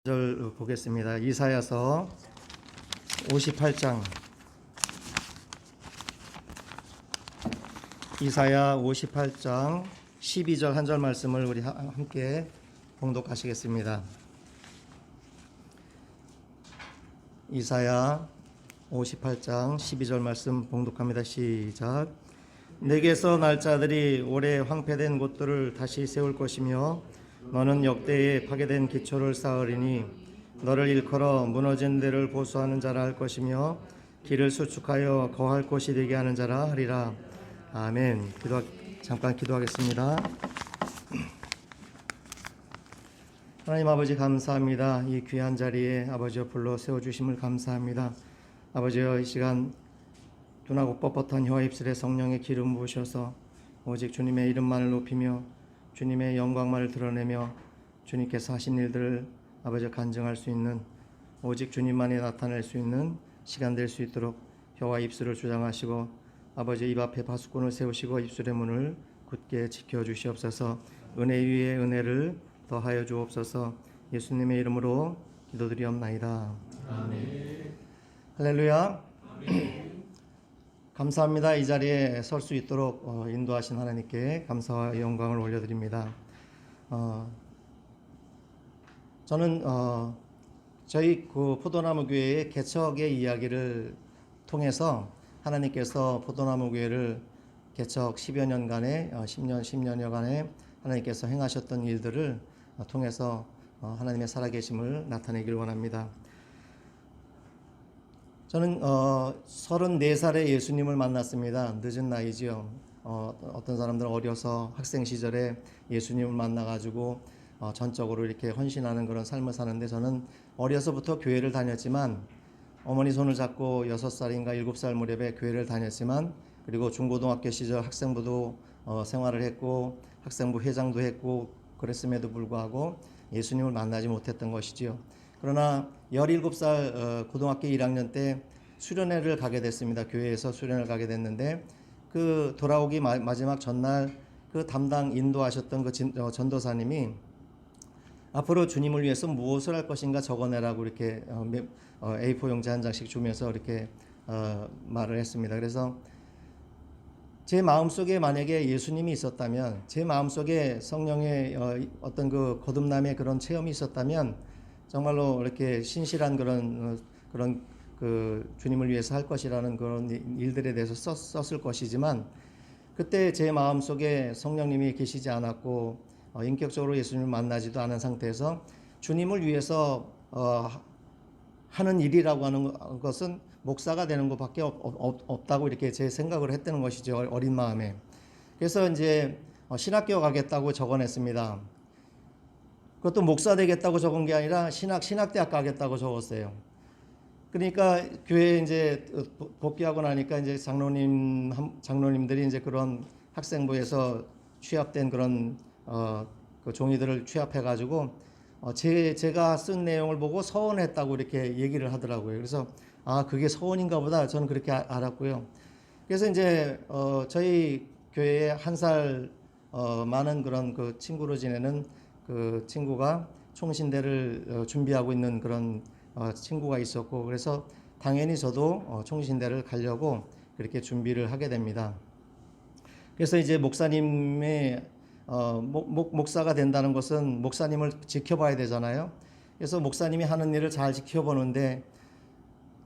절 보겠습니다. 이사야서 58장 이사야 58장 12절 한 절 말씀을 우리 함께 봉독하시겠습니다. 이사야 58장 12절 말씀 봉독합니다. 시작. 내게서 날 자들이 오래 황폐된 곳들을 다시 세울 것이며 너는 역대에 파괴된 기초를 쌓으리니 너를 일컬어 무너진 데를 보수하는 자라 할 것이며 길을 수축하여 거할 곳이 되게 하는 자라 하리라. 아멘. 잠깐 기도하겠습니다. 하나님 아버지 감사합니다. 이 귀한 자리에 아버지여 불러 세워주심을 감사합니다. 아버지여 이 시간 둔하고 뻣뻣한 혀와 입술에 성령의 기름 부으셔서 오직 주님의 이름만을 높이며 주님의 영광만을 드러내며 주님께서 하신 일들을 아버지 간증할 수 있는 오직 주님만이 나타낼 수 있는 시간 될 수 있도록 혀와 입술을 주장하시고 아버지 입 앞에 파수꾼을 세우시고 입술의 문을 굳게 지켜주시옵소서. 은혜 위에 은혜를 더하여 주옵소서. 예수님의 이름으로 기도드리옵나이다. 아멘. 할렐루야. 아멘. 감사합니다. 이 자리에 설 수 있도록 인도하신 하나님께 감사와 영광을 올려드립니다. 저는 저희 그 포도나무 교회의 개척의 이야기를 통해서 하나님께서 포도나무 교회를 개척 10여 년간의 10년여간에 하나님께서 행하셨던 일들을 통해서 하나님의 살아계심을 나타내길 원합니다. 저는 34살에 예수님을 만났습니다. 늦은 나이지요. 어떤 사람들은 어려서 학생 시절에 예수님을 만나가지고 전적으로 이렇게 헌신하는 그런 삶을 사는데 저는 어려서부터 교회를 다녔지만 어머니 손을 잡고 6살인가 7살 무렵에 교회를 다녔지만 그리고 중고등학교 시절 학생부도 생활을 했고 학생부 회장도 했고 그랬음에도 불구하고 예수님을 만나지 못했던 것이지요. 그러나 17살 고등학교 1학년 때 수련회를 가게 됐습니다. 교회에서 수련을 가게 됐는데 그 돌아오기 마지막 전날 그 담당 인도하셨던 그 전도사님이 앞으로 주님을 위해서 무엇을 할 것인가 적어내라고 이렇게 A4 용지 한 장씩 주면서 이렇게 말을 했습니다. 그래서 제 마음속에 만약에 예수님이 있었다면 제 마음속에 성령의 어떤 그 거듭남의 그런 체험이 있었다면 정말로 이렇게 신실한 그런 그 주님을 위해서 할 것이라는 그런 일들에 대해서 썼을 것이지만 그때 제 마음속에 성령님이 계시지 않았고 인격적으로 예수님을 만나지도 않은 상태에서 주님을 위해서 하는 일이라고 하는 것은 목사가 되는 것밖에 없다고 이렇게 제 생각을 했다는 것이죠. 어린 마음에. 그래서 이제 신학교 가겠다고 적어냈습니다. 그것도 목사 되겠다고 적은 게 아니라 신학대학 가겠다고 적었어요. 그러니까 교회에 이제 복귀하고 나니까 이제 장로님들이 이제 그런 학생부에서 취합된 그런 그 종이들을 취합해가지고 제가 쓴 내용을 보고 서원했다고 이렇게 얘기를 하더라고요. 그래서 그게 서원인가 보다 저는 그렇게 알았고요. 그래서 이제 저희 교회에 한 살 많은 그런 그 친구로 지내는 그 친구가 총신대를 준비하고 있는 그런 친구가 있었고 그래서 당연히 저도 총신대를 가려고 그렇게 준비를 하게 됩니다. 그래서 이제 목사님의 목사가 된다는 것은 목사님을 지켜봐야 되잖아요. 그래서 목사님이 하는 일을 잘 지켜보는데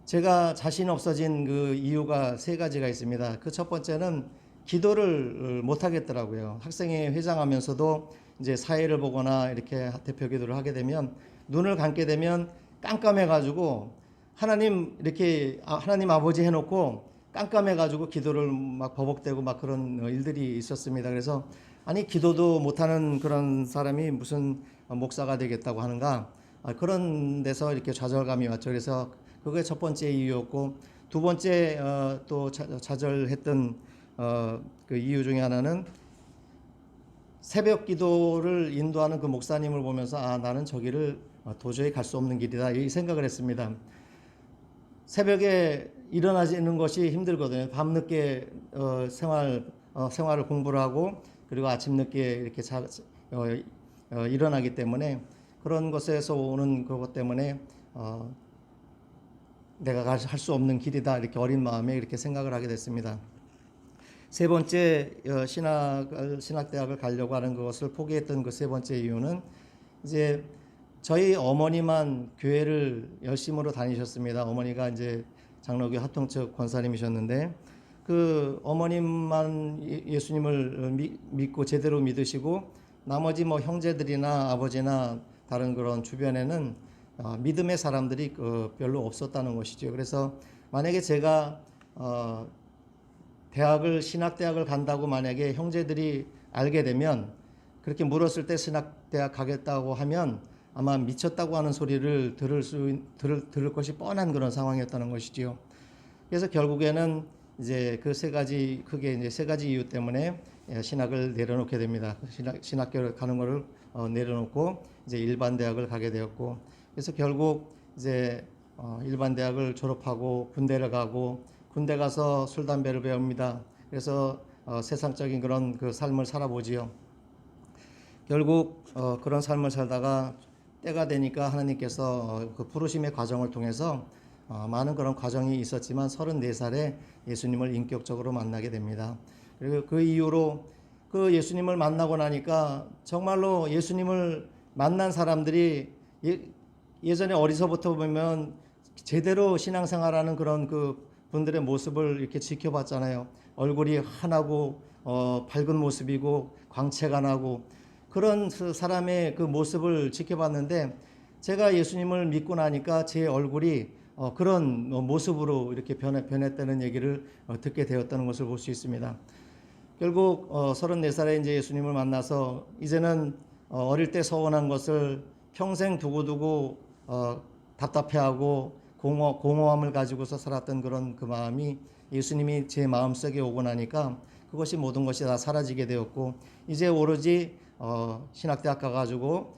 제가 자신 없어진 그 이유가 3가지가 있습니다. 그 첫 번째는 기도를 못 하겠더라고요. 학생회 회장하면서도 이제 사회를 보거나 이렇게 대표 기도를 하게 되면 눈을 감게 되면 깜깜해가지고 하나님 이렇게 하나님 아버지 해놓고 깜깜해가지고 기도를 막 버벅대고 막 그런 일들이 있었습니다. 그래서 아니 기도도 못하는 그런 사람이 무슨 목사가 되겠다고 하는가 그런 데서 이렇게 좌절감이 왔죠. 그래서 그게 첫 번째 이유였고 두 번째 또 좌절했던 그 이유 중에 하나는 새벽 기도를 인도하는 그 목사님을 보면서 나는 저 길을 도저히 갈 수 없는 길이다 이 생각을 했습니다. 새벽에 일어나지는 것이 힘들거든요. 밤늦게 생활을 공부를 하고 그리고 아침 늦게 이렇게 일어나기 때문에 그런 것에서 오는 그것 때문에 내가 할 수 없는 길이다 이렇게 어린 마음에 이렇게 생각을 하게 됐습니다. 세 번째 신학대학을 가려고 하는 것을 포기했던 그 세 번째 이유는 이제 저희 어머니만 교회를 열심으로 다니셨습니다. 어머니가 이제 장로교 합동측 권사님이셨는데 그 어머님만 예수님을 믿고 제대로 믿으시고 나머지 뭐 형제들이나 아버지나 다른 그런 주변에는 믿음의 사람들이 별로 없었다는 것이죠. 그래서 만약에 제가 신학대학을 간다고 만약에 형제들이 알게 되면 그렇게 물었을 때 신학대학 가겠다고 하면 아마 미쳤다고 하는 소리를 들을 것이 뻔한 그런 상황이었다는 것이지요. 그래서 결국에는 이제 그 크게 이제 세 가지 이유 때문에 신학을 내려놓게 됩니다. 신학교를 가는 것을 내려놓고 이제 일반 대학을 가게 되었고, 그래서 결국 이제 일반 대학을 졸업하고 군대를 가고 군대 가서 술 담배를 배웁니다. 그래서 세상적인 그런 그 삶을 살아보지요. 결국 그런 삶을 살다가 때가 되니까 하나님께서 그 부르심의 과정을 통해서 많은 그런 과정이 있었지만 34살에 예수님을 인격적으로 만나게 됩니다. 그리고 그 이후로 그 예수님을 만나고 나니까 정말로 예수님을 만난 사람들이 예전에 어리서부터 보면 제대로 신앙생활하는 그런 그 분들의 모습을 이렇게 지켜봤잖아요. 얼굴이 환하고 밝은 모습이고 광채가 나고 그런 사람의 그 모습을 지켜봤는데 제가 예수님을 믿고 나니까 제 얼굴이 그런 모습으로 이렇게 변했다는 얘기를 듣게 되었다는 것을 볼 수 있습니다. 결국 34살에 이제 예수님을 만나서 이제는 어릴 때 서운한 것을 평생 두고두고 답답해하고 공허함을 가지고서 살았던 그런 그 마음이 예수님이 제 마음속에 오고 나니까 그것이 모든 것이 다 사라지게 되었고 이제 오로지 신학대학 가가지고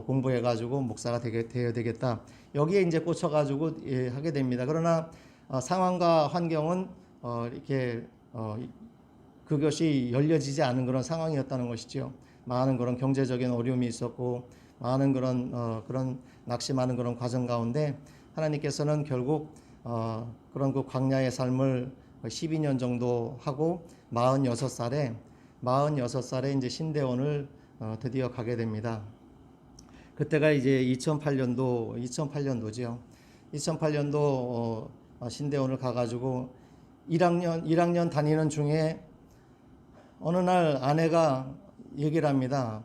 공부해가지고 목사가 되어야 되겠다. 여기에 이제 꽂혀가지고 하게 됩니다. 그러나 상황과 환경은 이렇게 그것이 열려지지 않은 그런 상황이었다는 것이죠. 많은 그런 경제적인 어려움이 있었고 많은 그런 낙심하는 그런 과정 가운데 하나님께서는 결국 그런 그 광야의 삶을 12년 정도 하고 46살에 이제 신대원을 드디어 가게 됩니다. 그때가 이제 2008년도죠. 2008년도 신대원을 가가지고 1학년 다니는 중에 어느 날 아내가 얘기를 합니다.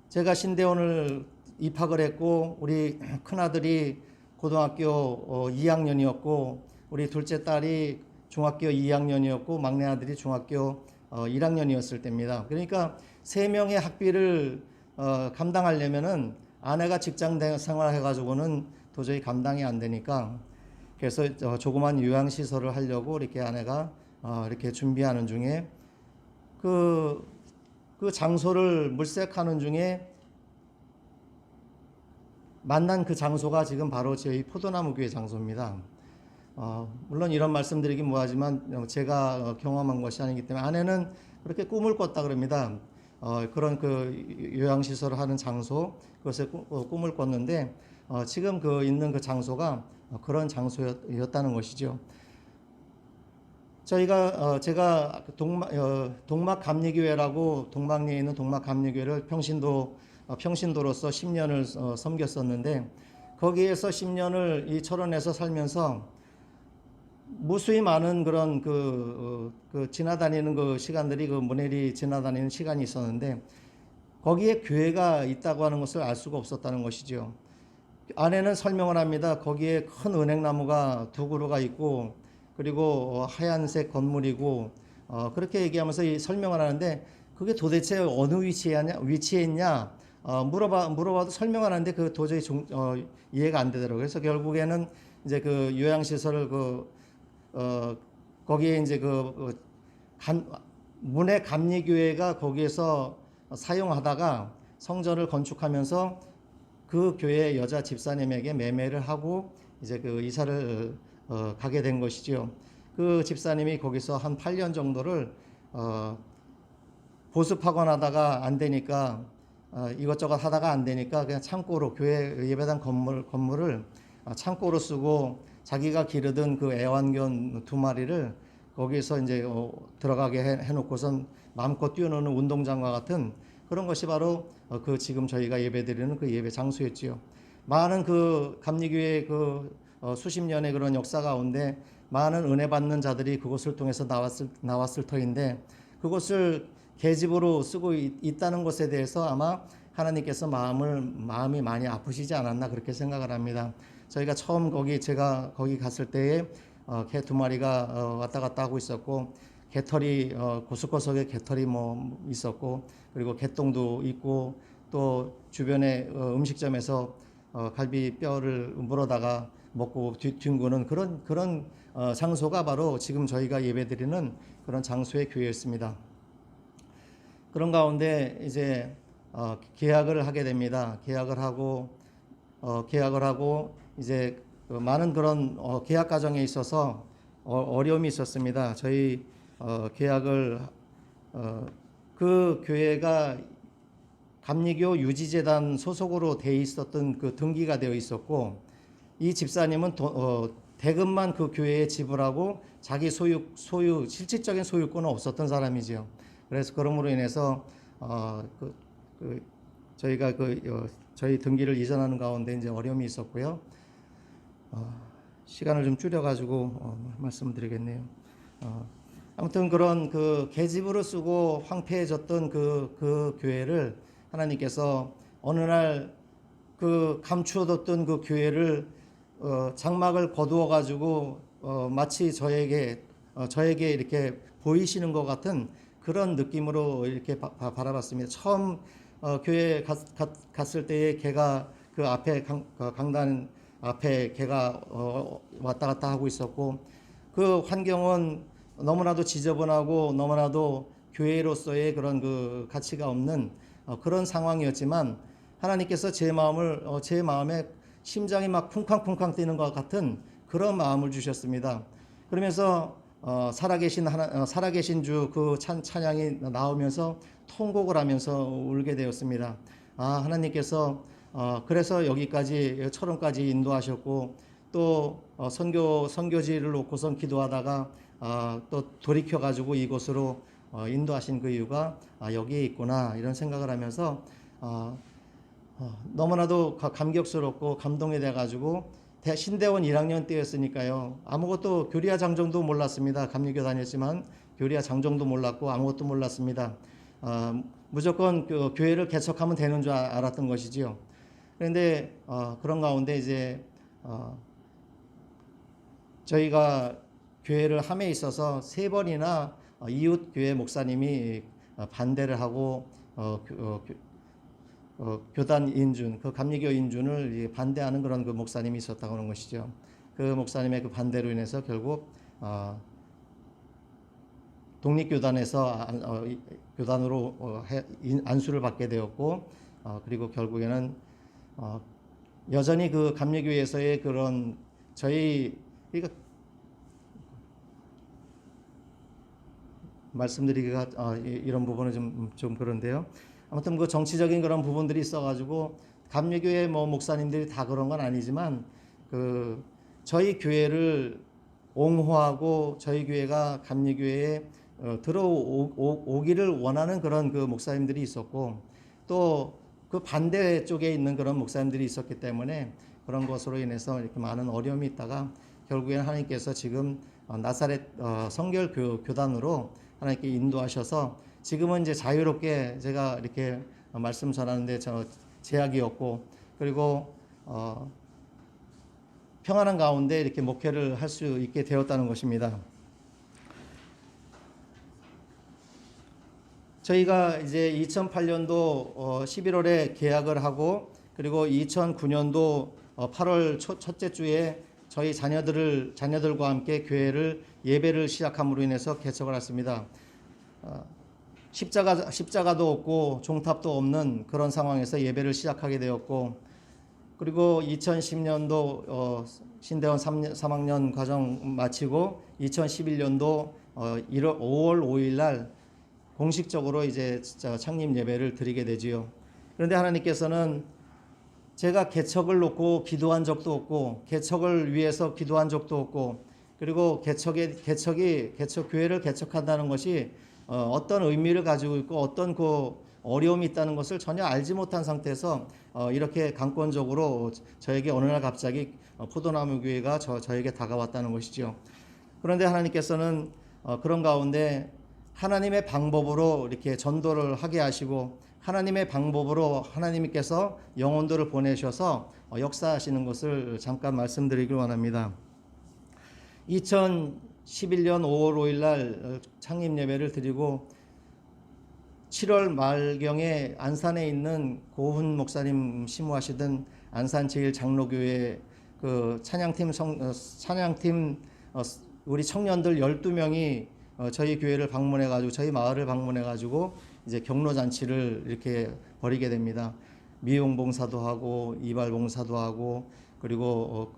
제가 신대원을 입학을 했고 우리 큰아들이 고등학교 2학년이었고 우리 둘째 딸이 중학교 2학년이었고 막내 아들이 중학교 1학년이었을 때입니다. 그러니까 3명의 학비를 감당하려면은 아내가 직장 생활을 해가지고는 도저히 감당이 안 되니까 그래서 조그만 요양시설을 하려고 이렇게 아내가 이렇게 준비하는 중에 그 장소를 물색하는 중에 만난 그 장소가 지금 바로 저희 포도나무 교회 장소입니다. 물론 이런 말씀드리긴 뭐하지만 제가 경험한 것이 아니기 때문에 아내는 그렇게 꿈을 꿨다 그럽니다. 그런 그 요양시설을 하는 장소 그것에 꿈을 꿨는데 지금 있는 그 장소가 그런 장소였다는 것이죠. 제가 동막감리교회라고 동막리에 있는 동막감리교회를 평신도로서 10년을 섬겼었는데 거기에서 10년을 이 철원에서 살면서 무수히 많은 그런 지나다니는 그 시간들이 문해리 지나다니는 시간이 있었는데 거기에 교회가 있다고 하는 것을 알 수가 없었다는 것이죠. 아내는 설명을 합니다. 거기에 큰 은행나무가 2그루가 있고 그리고 하얀색 건물이고 그렇게 얘기하면서 설명을 하는데 그게 도대체 어느 위치에 있냐 물어봐도 설명을 하는데 그 도저히 이해가 안 되더라고요. 그래서 결국에는 이제 그 요양시설을 거기에 이제 문해 감리교회가 거기에서 사용하다가 성전을 건축하면서 그 교회 여자 집사님에게 매매를 하고 이제 이사를 가게 된 것이죠. 그 집사님이 거기서 한 8년 정도를 보습학원 하다가 안 되니까 이것저것 하다가 안 되니까 그냥 창고로 교회 예배당 건물을 창고로 쓰고 자기가 기르던 그 애완견 2마리를 거기서 이제 들어가게 해놓고선 마음껏 뛰어노는 운동장과 같은 그런 것이 바로 그 지금 저희가 예배드리는 그 예배 장소였지요. 많은 그 감리교회 그 수십 년의 그런 역사 가운데 많은 은혜 받는 자들이 그곳을 통해서 나왔을 터인데 그곳을 계집으로 쓰고 있다는 것에 대해서 아마 하나님께서 마음이 많이 아프시지 않았나 그렇게 생각을 합니다. 저희가 처음 제가 거기 갔을 때에 개 2마리가 왔다 갔다 하고 있었고 개털이 고스고석에 개털이 뭐 있었고 그리고 개똥도 있고 또 주변에 음식점에서 갈비뼈를 물어다가 먹고 뒹구는 그런 장소가 바로 지금 저희가 예배드리는 그런 장소의 교회였습니다. 그런 가운데 이제 계약을 하게 됩니다. 계약을 하고 이제 많은 그런 계약 과정에 있어서 어려움이 있었습니다. 저희 계약을 그 교회가 감리교 유지재단 소속으로 돼 있었던 그 등기가 되어 있었고 이 집사님은 대금만 그 교회에 지불하고 자기 실질적인 소유권은 없었던 사람이지요. 그래서 그러므로 인해서 저희가 저희 등기를 이전하는 가운데 이제 어려움이 있었고요. 시간을 좀 줄여가지고 말씀드리겠네요. 아무튼 그런 그 계집으로 쓰고 황폐해졌던 그 교회를 하나님께서 어느 날 그 감추어뒀던 그 교회를 장막을 거두어 가지고 마치 저에게 이렇게 보이시는 것 같은 그런 느낌으로 이렇게 바라봤습니다. 처음 교회 갔을 때에 개가 그 앞에 강단 앞에 개가 왔다 갔다 하고 있었고 그 환경은 너무나도 지저분하고 너무나도 교회로서의 그런 그 가치가 없는 그런 상황이었지만 하나님께서 제 마음에 심장이 막 쿵쾅쿵쾅 뛰는 것 같은 그런 마음을 주셨습니다. 그러면서 살아계신 주 그 찬양이 나오면서 통곡을 하면서 울게 되었습니다. 하나님께서 그래서 여기까지 철원까지 인도하셨고 또 선교지를 놓고선 기도하다가 또 돌이켜 가지고 이곳으로 인도하신 그 이유가 여기에 있구나 이런 생각을 하면서 너무나도 감격스럽고 감동이 돼가지고 신대원 1학년 때였으니까요. 아무것도 교리와 장정도 몰랐습니다. 감리교 다녔지만 교리와 장정도 몰랐고 아무것도 몰랐습니다. 무조건 교회를 개척하면 되는 줄 알았던 것이지요. 그런데 그런 가운데 이제 저희가 교회를 함에 있어서 3번이나 이웃 교회 목사님이 반대를 하고 교단 인준, 그 감리교 인준을 반대하는 그런 그 목사님이 있었다고 하는 것이죠. 그 목사님의 그 반대로 인해서 결국 독립교단에서 교단으로 안수를 받게 되었고 그리고 결국에는 여전히 그 감리교에서의 그런 그러니까 말씀드리기가 이런 부분은 좀 그런데요. 아무튼 그 정치적인 그런 부분들이 있어가지고 감리교회 목사님들이 다 그런 건 아니지만 그 저희 교회를 옹호하고 저희 교회가 감리교회에 들어오기를 원하는 그런 그 목사님들이 있었고 또 그 반대 쪽에 있는 그런 목사님들이 있었기 때문에 그런 것으로 인해서 이렇게 많은 어려움이 있다가 결국에는 하나님께서 지금 나사렛 성결 교단으로 하나님께 인도하셔서 지금은 이제 자유롭게 제가 이렇게 말씀 전하는데 제약이 없고 그리고 평안한 가운데 이렇게 목회를 할 수 있게 되었다는 것입니다. 저희가 이제 2008년도 11월에 계약을 하고 그리고 2009년도 8월 첫째 주에 저희 자녀들과 함께 교회를 예배를 시작함으로 인해서 개척을 했습니다. 십자가도 없고 종탑도 없는 그런 상황에서 예배를 시작하게 되었고 그리고 2010년도 신대원 3학년 과정 마치고 2011년도 5월 5일 날 공식적으로 이제 창립 예배를 드리게 되지요. 그런데 하나님께서는 제가 개척을 놓고 기도한 적도 없고 개척을 위해서 기도한 적도 없고 그리고 개척 교회를 개척한다는 것이 어떤 의미를 가지고 있고 어떤 그 어려움이 있다는 것을 전혀 알지 못한 상태에서 이렇게 강권적으로 저에게 어느 날 갑자기 포도나무 교회가 저에게 다가왔다는 것이죠. 그런데 하나님께서는 그런 가운데 하나님의 방법으로 이렇게 전도를 하게 하시고 하나님의 방법으로 하나님께서 영혼들을 보내셔서 역사하시는 것을 잠깐 말씀드리길 원합니다. 2011년 5월 5일 날 창립 예배를 드리고 7월 말경에 안산에 있는 고훈 목사님 심우하시던 안산 제1장로교회 그 찬양팀 우리 청년들 12명이 저희 교회를 방문해 가지고 저희 마을을 방문해 가지고 이제 경로 잔치를 이렇게 벌이게 됩니다. 미용 봉사도 하고 이발 봉사도 하고 그리고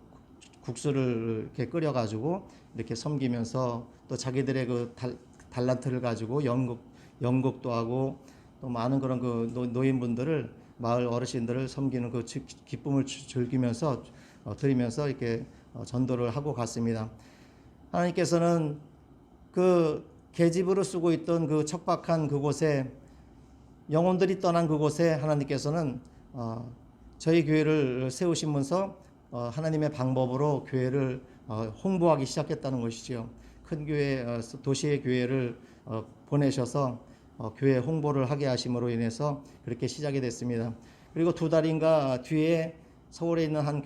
국수를 이렇게 끓여 가지고 이렇게 섬기면서 또 자기들의 그 달란트를 가지고 연극도 하고 또 많은 그런 그 노인분들을 마을 어르신들을 섬기는 그 기쁨을 즐기면서 드리면서 이렇게 전도를 하고 갔습니다. 하나님께서는 그 계집으로 쓰고 있던 그 척박한 그곳에 영혼들이 떠난 그곳에 하나님께서는 저희 교회를 세우시면서 하나님의 방법으로 교회를 홍보하기 시작했다는 것이지요. 큰 교회 도시의 교회를 보내셔서 교회 홍보를 하게 하심으로 인해서 그렇게 시작이 됐습니다. 그리고 2달인가 뒤에 서울에 있는 한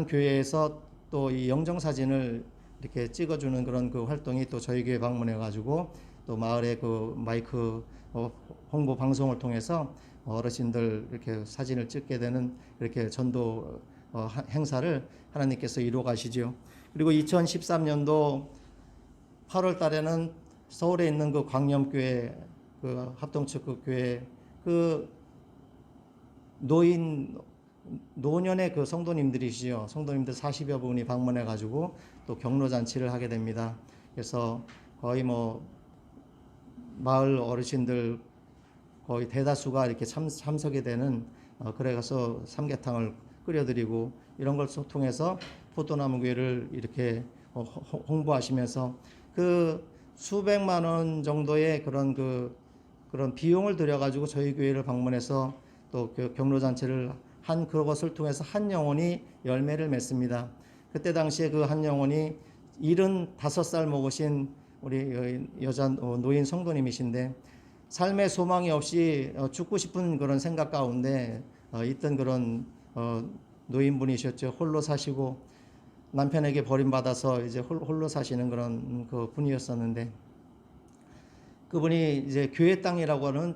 교회에서 또 이 영정 사진을 이렇게 찍어주는 그런 그 활동이 또 저희 교회 방문해 가지고 또 마을의 그 마이크 홍보 방송을 통해서 어르신들 이렇게 사진을 찍게 되는 이렇게 전도 행사를 하나님께서 이루어 가시죠. 그리고 2013년도 8월 달에는 서울에 있는 그 광염교회 그 합동측 그 교회 그 노년의 그 성도님들이시죠. 성도님들 40여 분이 방문해 가지고 또 경로 잔치를 하게 됩니다. 그래서 거의 뭐 마을 어르신들 거의 대다수가 이렇게 참석이 되는 그래서 삼계탕을 끓여드리고 이런 걸 통해서 포도나무 교회를 이렇게 홍보하시면서 그 수백만 원 정도의 그런 비용을 들여가지고 저희 교회를 방문해서 또 경로 잔치를 한 그것을 통해서 한 영혼이 열매를 맺습니다. 그때 당시에 그 한 영혼이 75살 먹으신 우리 여자 노인 성도님이신데 삶의 소망이 없이 죽고 싶은 그런 생각 가운데 있던 그런 노인분이셨죠. 홀로 사시고 남편에게 버림받아서 이제 홀로 사시는 그런 그 분이었었는데 그분이 이제 교회 땅이라고는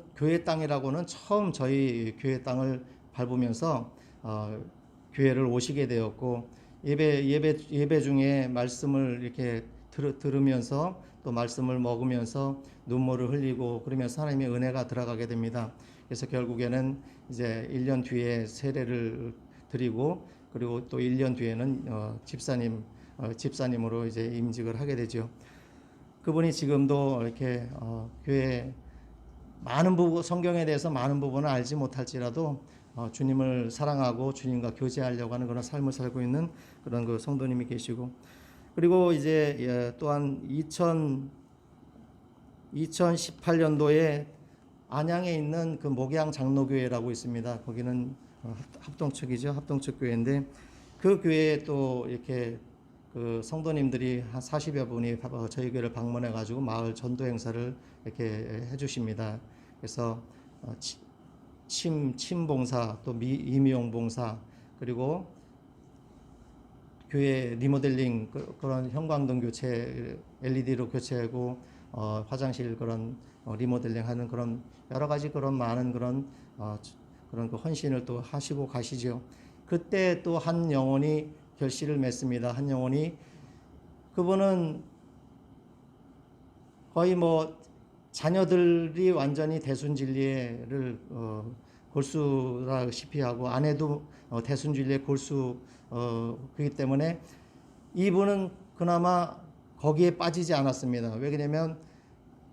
처음 저희 교회 땅을 밟으면서 교회를 오시게 되었고 예배 중에 말씀을 이렇게 들으면서 또 말씀을 먹으면서 눈물을 흘리고 그러면서 하나님의 은혜가 들어가게 됩니다. 그래서 결국에는 이제 1년 뒤에 세례를 드리고 그리고 또 1년 뒤에는 집사님으로 이제 임직을 하게 되죠. 그분이 지금도 이렇게 교회 많은 부분 성경에 대해서 많은 부분을 알지 못할지라도 주님을 사랑하고 주님과 교제하려고 하는 그런 삶을 살고 있는 그런 그 성도님이 계시고 그리고 이제 또한 2018년도에 안양에 있는 그 목양 장로교회라고 있습니다. 거기는 합동측이죠. 합동측 교회인데 그 교회에 또 이렇게 그 성도님들이 한 40여 분이 저희 교회를 방문해 가지고 마을 전도 행사를 이렇게 해 주십니다. 그래서 침 봉사 또 이미용 봉사 그리고 교회 리모델링 그런 형광등 교체 LED로 교체하고 화장실 그런 리모델링 하는 그런 여러 가지 그런 많은 그런 그 헌신을 또 하시고 가시죠. 그때 또 한 영혼이 결실을 맺습니다. 한 영혼이 그분은 거의 뭐 자녀들이 완전히 대순진리를 골수라시피 하고 아내도 대순진리의 골수 그렇기 때문에 이분은 그나마 거기에 빠지지 않았습니다. 왜냐면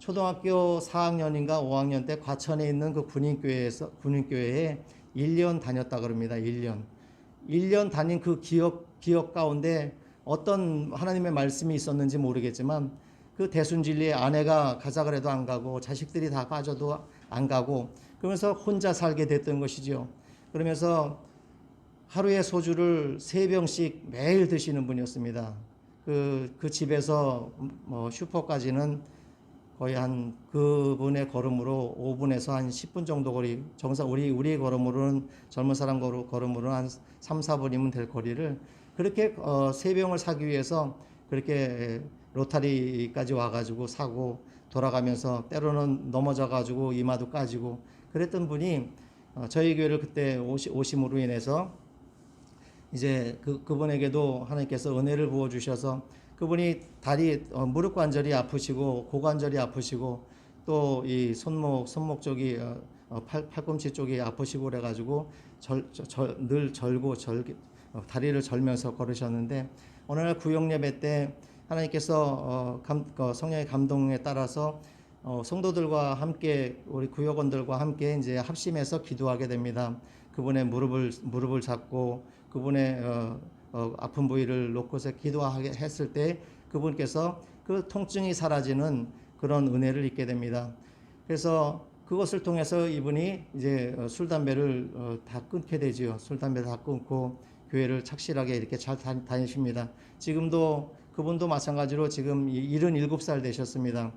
초등학교 4학년인가 5학년 때 과천에 있는 그 군인교회에 1년 다녔다 그럽니다. 1년 다닌 그 기억 가운데 어떤 하나님의 말씀이 있었는지 모르겠지만 그 대순진리에 아내가 가자 그래도 안 가고 자식들이 다 빠져도 안 가고 그러면서 혼자 살게 됐던 것이죠. 그러면서 하루에 소주를 3병씩 매일 드시는 분이었습니다. 그 집에서 뭐 슈퍼까지는 거의 한 그분의 걸음으로 5분에서 한 10분 정도 거리, 정상 우리 걸음으로는 젊은 사람 걸음으로는 한 3, 4분이면 될 거리를 그렇게 3병을 사기 위해서 그렇게 로타리까지 와가지고 사고 돌아가면서 때로는 넘어져가지고 이마도 까지고 그랬던 분이 저희 교회를 그때 오심으로 인해서 이제 그분에게도 하나님께서 은혜를 부어 주셔서 그분이 다리 무릎 관절이 아프시고 고관절이 아프시고 또 이 손목 쪽이 팔꿈치 쪽이 아프시고 그래가지고 늘 다리를 절면서 걸으셨는데 어느 날 구역 예배 때 하나님께서 성령의 감동에 따라서 성도들과 함께 우리 구역원들과 함께 이제 합심해서 기도하게 됩니다. 그분의 무릎을 잡고 그분의 아픈 부위를 놓고서 기도하게 했을 때 그분께서 그 통증이 사라지는 그런 은혜를 입게 됩니다. 그래서 그것을 통해서 이분이 이제 술 담배를 다 끊게 되지요. 술 담배 다 끊고 교회를 착실하게 이렇게 잘 다니십니다. 지금도 그분도 마찬가지로 지금 77살 되셨습니다.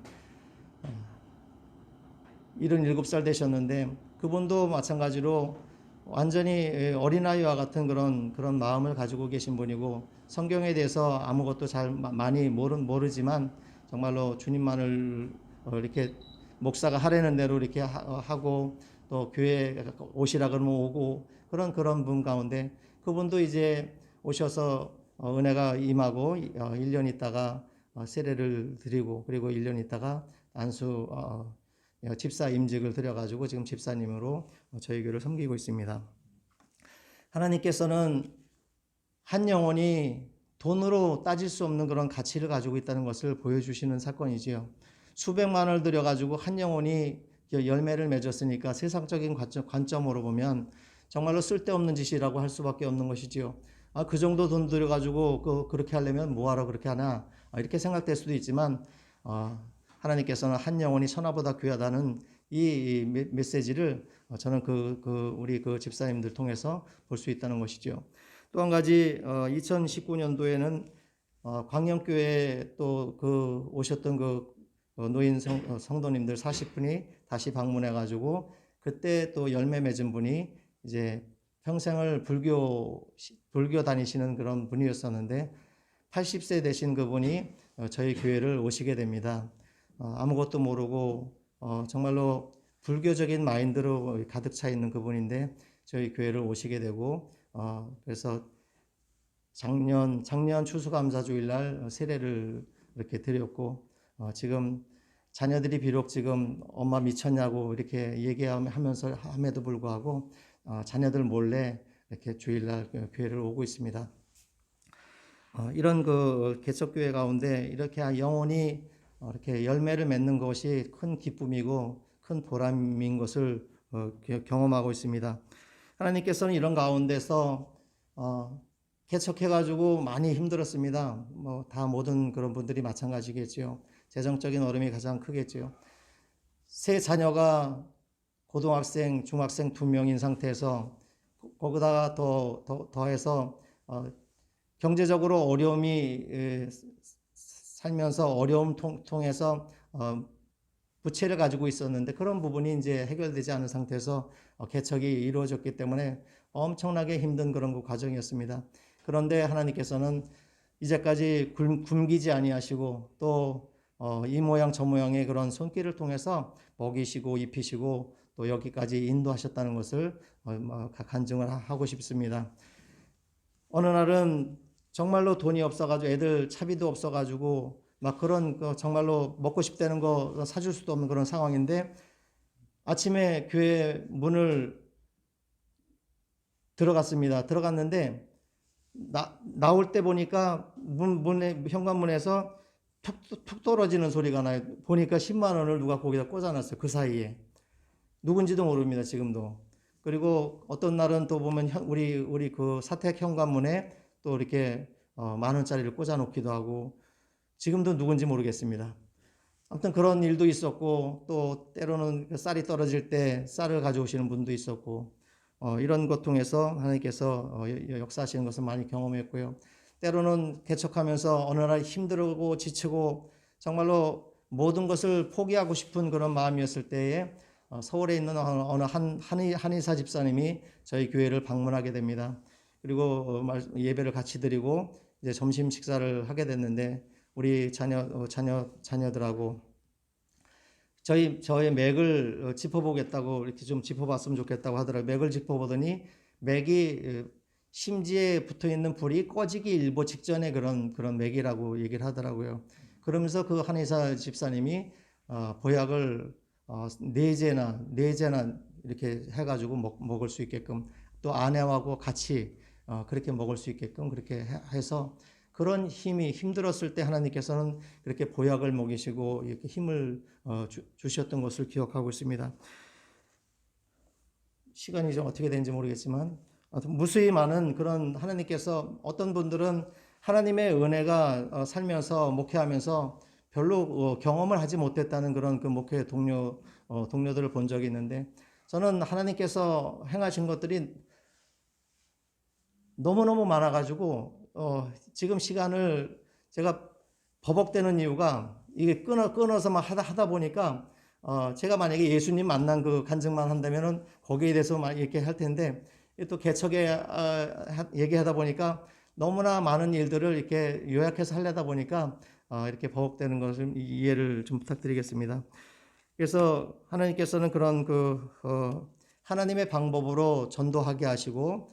77살 되셨는데 그분도 마찬가지로 완전히 어린아이와 같은 그런 마음을 가지고 계신 분이고 성경에 대해서 아무것도 잘 많이 모르지만 정말로 주님만을 이렇게 목사가 하라는 대로 이렇게 하고 또 교회 오시라 그러면 오고 그런 분 가운데 그분도 이제 오셔서 은혜가 임하고 1년 있다가 세례를 드리고 그리고 1년 있다가 안수 집사 임직을 드려가지고 지금 집사님으로 저희 교회를 섬기고 있습니다. 하나님께서는 한 영혼이 돈으로 따질 수 없는 그런 가치를 가지고 있다는 것을 보여주시는 사건이지요. 수백만 원을 들여가지고 한 영혼이 열매를 맺었으니까 세상적인 관점으로 보면 정말로 쓸데없는 짓이라고 할 수밖에 없는 것이지요. 그 정도 돈 들여가지고 그렇게 하려면 뭐하러 그렇게 하나 이렇게 생각될 수도 있지만 하나님께서는 한 영혼이 천하보다 귀하다는 이 메시지를 저는 우리 집사님들 통해서 볼 수 있다는 것이죠. 또 한 가지 2019년도에는 광영교회 또 오셨던 노인 성도님들 40분이 다시 방문해 가지고 그때 또 열매 맺은 분이 이제 평생을 불교 다니시는 그런 분이었었는데 80세 되신 그분이 저희 교회를 오시게 됩니다. 아무것도 모르고 정말로 불교적인 마인드로 가득 차 있는 그분인데 저희 교회를 오시게 되고 그래서 작년 추수감사주일 날 세례를 이렇게 드렸고 지금 자녀들이 비록 지금 엄마 미쳤냐고 이렇게 얘기하면서 함에도 불구하고 자녀들 몰래 이렇게 주일날 교회를 오고 있습니다. 이런 개척교회 가운데 이렇게 영혼이 이렇게 열매를 맺는 것이 큰 기쁨이고 큰 보람인 것을 경험하고 있습니다. 하나님께서는 이런 가운데서 개척해가지고 많이 힘들었습니다. 다 모든 그런 분들이 마찬가지겠죠. 재정적인 어려움이 가장 크겠죠. 세 자녀가 고등학생, 중학생 2명인 상태에서 거기다가 더해서 경제적으로 어려움이 살면서 어려움 통해서 부채를 가지고 있었는데 그런 부분이 이제 해결되지 않은 상태에서 개척이 이루어졌기 때문에 엄청나게 힘든 그런 과정이었습니다. 그런데 하나님께서는 이제까지 굶기지 아니하시고 또 이 모양 저 모양의 그런 손길을 통해서 먹이시고 입히시고 또 여기까지 인도하셨다는 것을 간증을 하고 싶습니다. 어느 날은 정말로 돈이 없어가지고 애들 차비도 없어가지고 그런 정말로 먹고 싶다는 거 사줄 수도 없는 그런 상황인데 아침에 교회 문을 들어갔습니다. 들어갔는데 나올 때 보니까 현관문에서 툭 떨어지는 소리가 나요. 보니까 10만 원을 누가 거기다 꽂아놨어요. 그 사이에. 누군지도 모릅니다. 지금도. 그리고 어떤 날은 또 보면 우리 그 사택 현관문에 또 이렇게 10,000원짜리를 꽂아놓기도 하고 지금도 누군지 모르겠습니다. 아무튼 그런 일도 있었고 또 때로는 그 쌀이 떨어질 때 쌀을 가져오시는 분도 있었고 이런 것 통해서 하나님께서 역사하시는 것을 많이 경험했고요. 때로는 개척하면서 어느 날 힘들고 지치고 정말로 모든 것을 포기하고 싶은 그런 마음이었을 때에 서울에 있는 어느 한의사 집사님이 저희 교회를 방문하게 됩니다. 그리고 예배를 같이 드리고 이제 점심 식사를 하게 됐는데 우리 자녀들하고 저의 맥을 짚어보겠다고 이렇게 좀 짚어봤으면 좋겠다고 하더라고요. 맥을 짚어보더니 맥이 심지에 붙어 있는 불이 꺼지기 일보 직전에 그런 맥이라고 얘기를 하더라고요. 그러면서 그 한의사 집사님이 보약을 네 제나 이렇게 해가지고 먹을 수 있게끔 또 아내하고 같이 그렇게 먹을 수 있게끔 그렇게 해서 그런 힘이 힘들었을 때 하나님께서는 그렇게 보약을 먹이시고 이렇게 힘을 주셨던 것을 기억하고 있습니다. 시간이 좀 어떻게 되는지 모르겠지만 무수히 많은 그런 하나님께서 어떤 분들은 하나님의 은혜가 살면서 목회하면서 별로 경험을 하지 못했다는 그런 그 목회 동료들을 본 적이 있는데 저는 하나님께서 행하신 것들이 너무너무 많아가지고 지금 시간을 제가 버벅대는 이유가 이게 끊어서만 하다 보니까 제가 만약에 예수님 만난 그 간증만 한다면은 거기에 대해서 막 이렇게 할 텐데 또 개척에 얘기하다 보니까 너무나 많은 일들을 이렇게 요약해서 하려다 보니까 이렇게 버벅대는 것을 이해를 좀 부탁드리겠습니다. 그래서 하나님께서는 그런 하나님의 방법으로 전도하게 하시고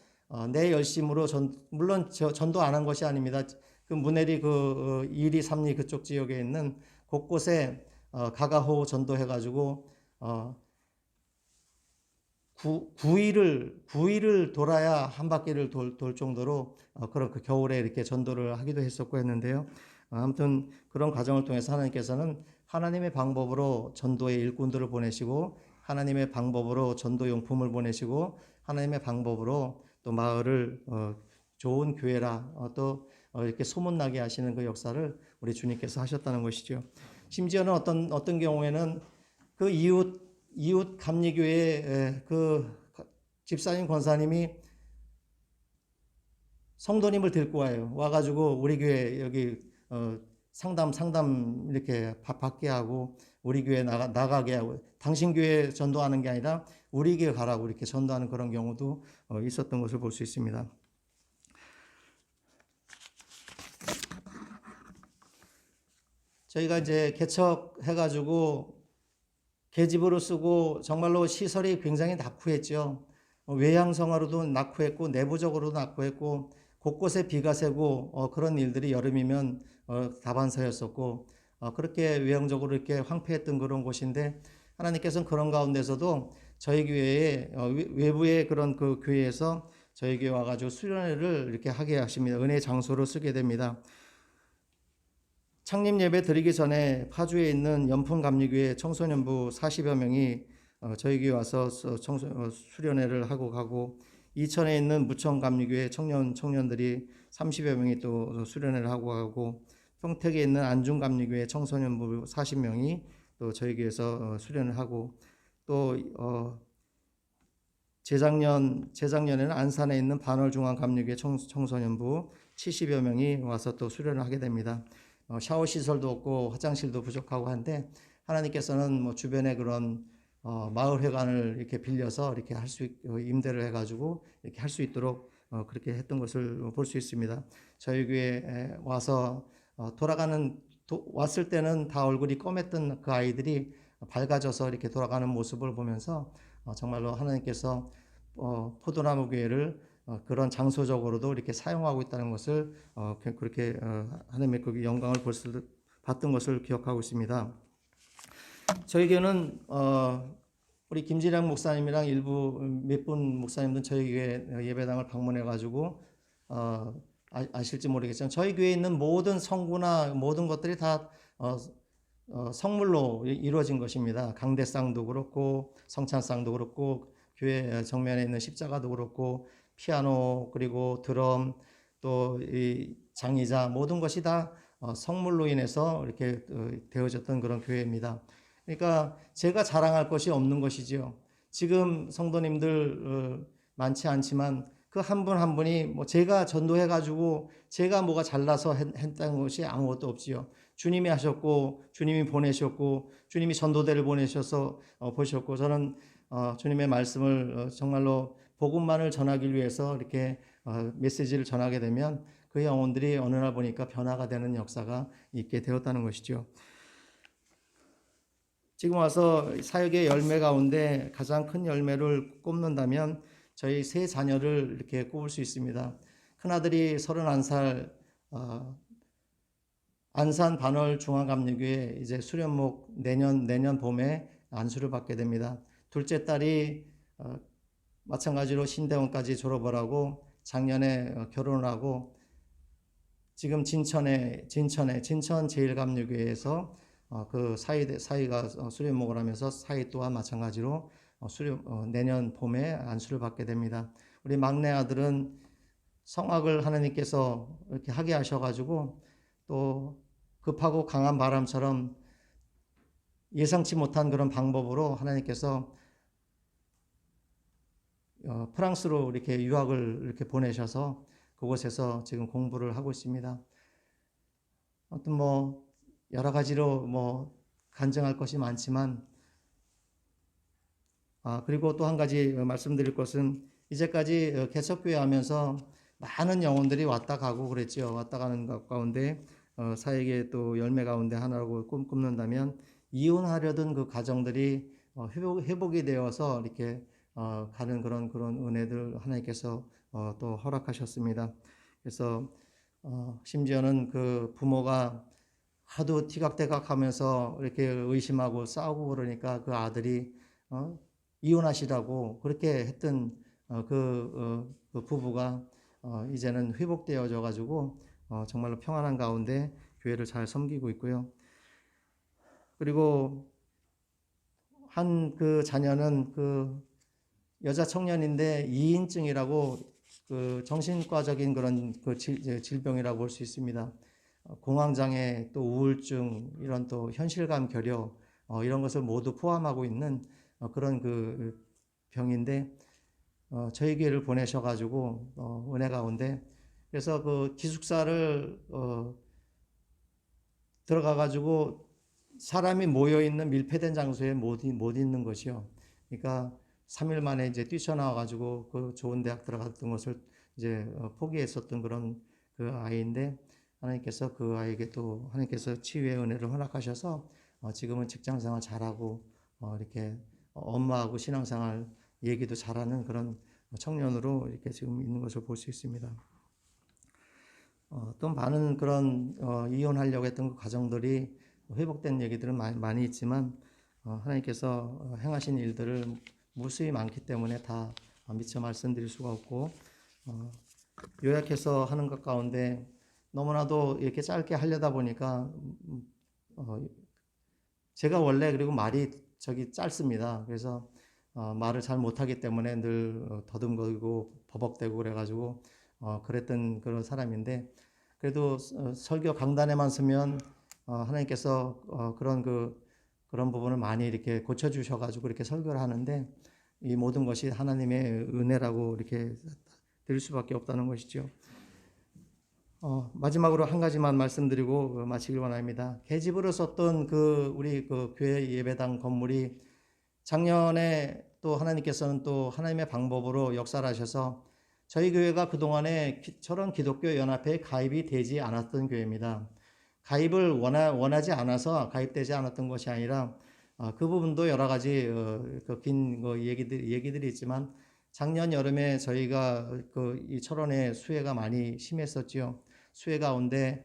내 열심으로 물론 전도 안 한 것이 아닙니다. 그 문해리 2리 3리 그쪽 지역에 있는 곳곳에 가가호 전도해가지고 9일을 돌아야 한 바퀴를 돌 정도로 그런 그 겨울에 이렇게 전도를 하기도 했었고 했는데요. 아무튼 그런 과정을 통해서 하나님께서는 하나님의 방법으로 전도의 일꾼들을 보내시고 하나님의 방법으로 전도 용품을 보내시고 하나님의 방법으로 또 마을을 좋은 교회라 또 이렇게 소문나게 하시는 그 역사를 우리 주님께서 하셨다는 것이죠. 심지어는 어떤 경우에는 그 이웃 감리교회 그 집사님 권사님이 성도님을 데리고 와가지고 우리 교회 여기 상담 이렇게 받게 하고 우리 교회 나가게 하고 당신 교회 전도하는 게 아니라 우리 교회 가라고 이렇게 전도하는 그런 경우도 있었던 것을 볼 수 있습니다. 저희가 이제 개척해가지고 계집으로 쓰고 정말로 시설이 굉장히 낙후했죠. 외향성화로도 낙후했고 내부적으로도 낙후했고 곳곳에 비가 새고 그런 일들이 여름이면 다반사였었고 그렇게 외형적으로 이렇게 황폐했던 그런 곳인데 하나님께서는 그런 가운데서도 저희 교회에 외부의 그런 그 교회에서 저희 교회 와가지고 수련회를 이렇게 하게 하십니다. 은혜의 장소로 쓰게 됩니다. 창립 예배 드리기 전에 파주에 있는 연풍감리교회 청소년부 40여 명이 저희 교회 와서 수련회를 하고 가고 이천에 있는 무천감리교회 청년들이 30여 명이 또 수련회를 하고 가고 평택에 있는 안중감리교회 청소년부 40명이 또 저희 교회에서 수련을 하고 또 재작년에는 안산에 있는 반월중앙감리교회 청소년부 70여 명이 와서 또 수련을 하게 됩니다. 샤워 시설도 없고 화장실도 부족하고 한데 하나님께서는 뭐 주변에 그런 마을 회관을 이렇게 빌려서 이렇게 임대를 해가지고 이렇게 할 수 있도록 그렇게 했던 것을 볼 수 있습니다. 저희 교회에 와서 왔을 때는 다 얼굴이 검했던 그 아이들이 밝아져서 이렇게 돌아가는 모습을 보면서 정말로 하나님께서 포도나무 교회를 그런 장소적으로도 이렇게 사용하고 있다는 것을 그렇게 하나님의 그 영광을 봤던 것을 기억하고 있습니다. 저희 교회는 우리 김진양 목사님이랑 몇 분 목사님들 저희 교회 예배당을 방문해 가지고 아실지 모르겠지만 저희 교회에 있는 모든 성구나 모든 것들이 다 성물로 이루어진 것입니다. 강대상도 그렇고 성찬상도 그렇고 교회 정면에 있는 십자가도 그렇고 피아노 그리고 드럼 또 이 장의자 모든 것이 다 성물로 인해서 이렇게 되어졌던 그런 교회입니다. 그러니까 제가 자랑할 것이 없는 것이지요. 지금 성도님들 많지 않지만 그 한 분 한 분이 뭐 제가 전도해 가지고 제가 뭐가 잘나서 했다는 것이 아무것도 없지요. 주님이 하셨고 주님이 보내셨고 주님이 전도대를 보내셔서 보셨고 저는 주님의 말씀을 정말로 복음만을 전하기 위해서 이렇게 메시지를 전하게 되면 그 영혼들이 어느 날 보니까 변화가 되는 역사가 있게 되었다는 것이죠. 지금 와서 사역의 열매 가운데 가장 큰 열매를 꼽는다면 저희 세 자녀를 이렇게 꼽을 수 있습니다. 큰아들이 31살 안산 반월 중앙감리교회 이제 수련목 내년 봄에 안수를 받게 됩니다. 둘째 딸이 마찬가지로 신대원까지 졸업을 하고 작년에 결혼을 하고 지금 진천 제일감리교회에서 그 사위가 수련목을 하면서 사위 또한 마찬가지로 내년 봄에 안수를 받게 됩니다. 우리 막내 아들은 성악을 하나님께서 이렇게 하게 하셔가지고 또 급하고 강한 바람처럼 예상치 못한 그런 방법으로 하나님께서 프랑스로 이렇게 유학을 이렇게 보내셔서 그곳에서 지금 공부를 하고 있습니다. 아무튼 뭐 여러 가지로 뭐 간증할 것이 많지만 그리고 또 한 가지 말씀드릴 것은 이제까지 개척교회 하면서 많은 영혼들이 왔다 가고 그랬죠. 왔다 가는 것 가운데 사역의 또 열매 가운데 하나라고 꼽는다면 이혼하려던 그 가정들이 회복이 되어서 이렇게 가는 그런 은혜들 하나님께서 또 허락하셨습니다. 그래서 심지어는 그 부모가 하도 티각태각하면서 이렇게 의심하고 싸우고 그러니까 그 아들이 이혼하시라고 그렇게 했던 그 부부가 이제는 회복되어져 가지고 정말로 평안한 가운데 교회를 잘 섬기고 있고요. 그리고 한 그 자녀는 그 여자 청년인데 이인증이라고 그 정신과적인 그런 그 질병이라고 볼 수 있습니다. 공황장애 또 우울증 이런 또 현실감 결여 이런 것을 모두 포함하고 있는 그런 그 병인데 저희 교회를 보내셔가지고 은혜 가운데 그래서 그 기숙사를 들어가가지고 사람이 모여 있는 밀폐된 장소에 못 있는 것이요. 그러니까 3일 만에 이제 뛰쳐나와가지고 그 좋은 대학 들어갔던 것을 이제 포기했었던 그런 그 아이인데 하나님께서 그 아이에게 또 하나님께서 치유의 은혜를 허락하셔서 지금은 직장생활 잘하고 이렇게 엄마하고 신앙생활 얘기도 잘하는 그런 청년으로 이렇게 지금 있는 것을 볼 수 있습니다. 또 많은 그런 이혼하려고 했던 그 가정들이 회복된 얘기들은 많이 있지만 하나님께서 행하신 일들을 무수히 많기 때문에 다 미처 말씀드릴 수가 없고 요약해서 하는 것 가운데 너무나도 이렇게 짧게 하려다 보니까 제가 원래 그리고 말이 짧습니다. 그래서 말을 잘 못하기 때문에 늘 더듬거리고 버벅대고 그래가지고 그랬던 그런 사람인데 그래도 설교 강단에만 서면 하나님께서 그런 부분을 많이 이렇게 고쳐주셔가지고 이렇게 설교를 하는데 이 모든 것이 하나님의 은혜라고 이렇게 드릴 수밖에 없다는 것이죠. 마지막으로 한 가지만 말씀드리고 마치길 원합니다. 계집으로 썼던 우리 교회 예배당 건물이 작년에 또 하나님께서는 또 하나님의 방법으로 역사를 하셔서 저희 교회가 그동안에 저런 기독교 연합회에 가입이 되지 않았던 교회입니다. 가입을 원하지 않아서 가입되지 않았던 것이 아니라 그 부분도 여러 가지 긴 얘기들이 있지만 작년 여름에 저희가 이 철원에 수해가 많이 심했었지요. 수해 가운데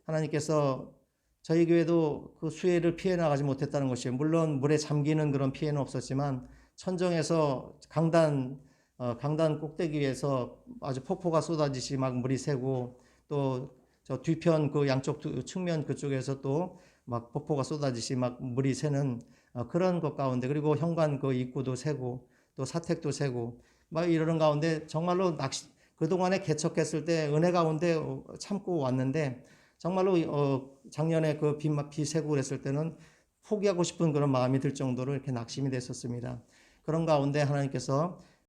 하나님께서 저희 교회도 그 수해를 피해 나가지 못했다는 것이에요. 물론 물에 잠기는 그런 피해는 없었지만 천정에서 강단 강단 꼭대기 위에서 아주 폭포가 쏟아지시 막 물이 새고 또 저 뒤편 그 양쪽 측면 그쪽에서 또 막 폭포가 쏟아지시 막 물이 새는 그런 것 가운데 그리고 현관 그 입구도 새고 또 사택도 새고 막 이러는 가운데 정말로 낚시 그동안에 개척했을 때 은혜 가운데 참고 왔는데 정말로 작년에 그 비 새고 그랬을 때는 포기하고 싶은 그런 마음이 들 정도로 이렇게 낙심이 됐었습니다. 그런 가운데 하나님께서